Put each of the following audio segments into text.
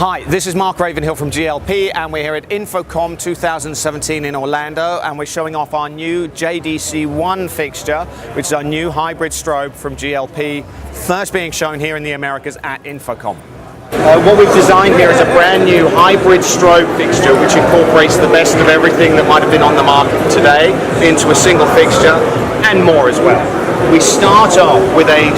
Hi, this is Mark Ravenhill from GLP, and we're here at Infocomm 2017 in Orlando, and we're showing off our new JDC1 fixture, which is our new hybrid strobe from GLP, first being shown here in the Americas at Infocomm. What we've designed here is a brand new hybrid strobe fixture which incorporates the best of everything that might have been on the market today into a single fixture and more as well. We start off with a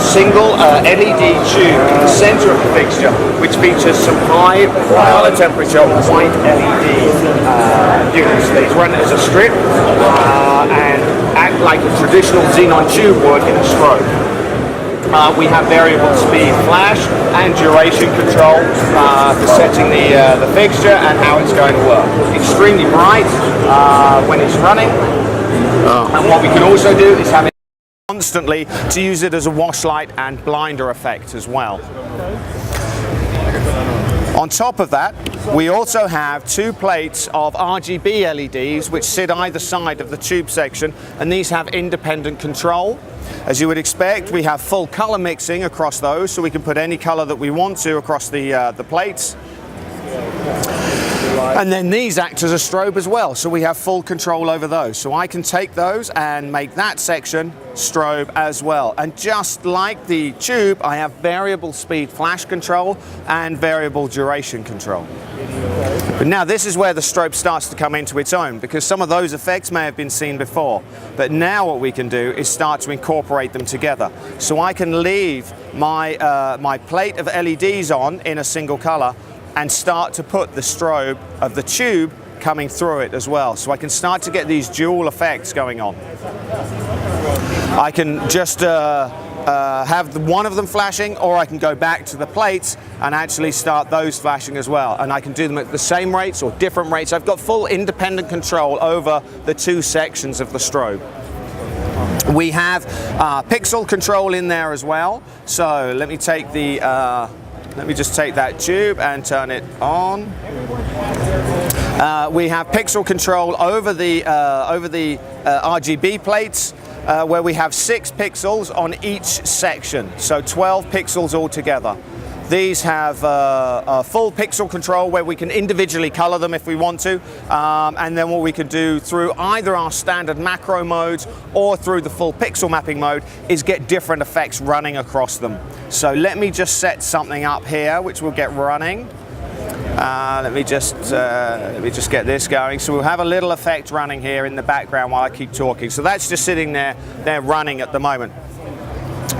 single LED tube in the center of the fixture, which features some high color temperature white LED units. These run as a strip and act like a traditional xenon tube would in a strobe. We have variable speed flash and duration control for setting the fixture and how it's going to work. Extremely bright when it's running, and what we can also do is have it constantly to use it as a wash light and blinder effect as well. On top of that, we also have two plates of RGB LEDs which sit either side of the tube section, and these have independent control. As you would expect, we have full color mixing across those, so we can put any color that we want to across the plates. And then these act as a strobe as well, so we have full control over those. So I can take those and make that section strobe as well. And just like the tube, I have variable speed flash control and variable duration control. But now this is where the strobe starts to come into its own, because some of those effects may have been seen before. But now what we can do is start to incorporate them together. So I can leave my, my plate of LEDs on in a single color and start to put the strobe of the tube coming through it as well. So I can start to get these dual effects going on. I can just have one of them flashing, or I can go back to the plates and actually start those flashing as well. And I can do them at the same rates or different rates. I've got full independent control over the two sections of the strobe. We have pixel control in there as well. So let me take the let me just take that tube and turn it on. We have pixel control over the RGB plates, where we have 6 pixels on each section, so 12 pixels altogether. These have full pixel control where we can individually color them if we want to, and then what we can do through either our standard macro modes or through the full pixel mapping mode is get different effects running across them. So let me just set something up here which will get running. Let me just get this going. So we'll have a little effect running here in the background while I keep talking. So that's just sitting there, they're running at the moment.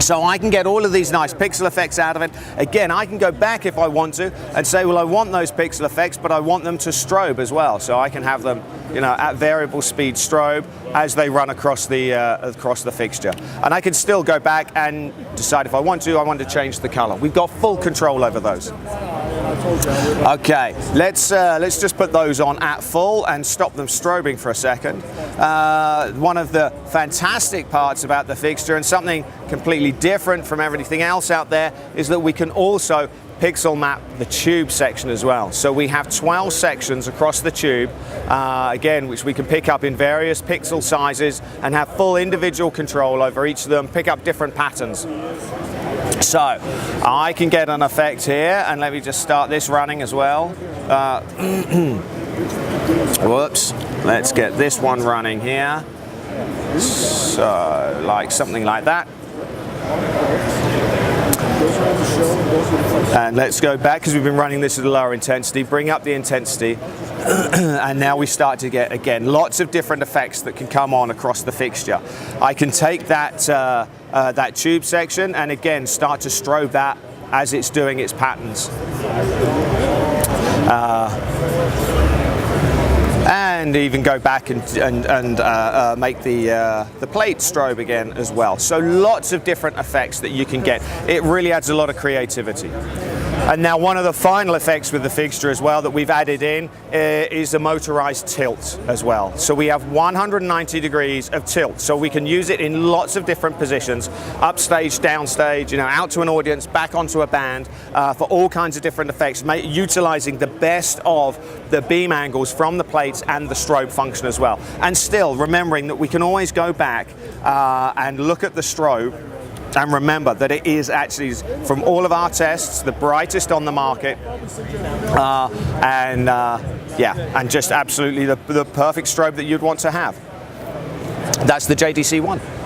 So I can get all of these nice pixel effects out of it. Again, I can go back if I want to and say, well, I want those pixel effects, but I want them to strobe as well. So I can have them, you know, at variable speed strobe as they run across the fixture. And I can still go back and decide if I want to change the color. We've got full control over those. Okay, let's just put those on at full and stop them strobing for a second. One of the fantastic parts about the fixture, and something completely different from everything else out there, is that we can also pixel map the tube section as well. So we have 12 sections across the tube, again, which we can pick up in various pixel sizes and have full individual control over each of them, pick up different patterns. So I can get an effect here, and let me just start this running as well. Whoops, let's get this one running here. So like something like that. And let's go back, because we've been running this at a lower intensity, bring up the intensity, and now we start to get, again, lots of different effects that can come on across the fixture. I can take that, that tube section and again start to strobe that as it's doing its patterns. And even go back and make the plate strobe again as well. So lots of different effects that you can get. It really adds a lot of creativity. And now one of the final effects with the fixture as well that we've added in is a motorized tilt as well. So we have 190 degrees of tilt, so we can use it in lots of different positions, upstage, downstage, you know, out to an audience, back onto a band, for all kinds of different effects, utilizing the best of the beam angles from the plates and the strobe function as well. And still remembering that we can always go back and look at the strobe And remember that it is actually, from all of our tests, the brightest on the market, and just absolutely the perfect strobe that you'd want to have. That's the JDC1.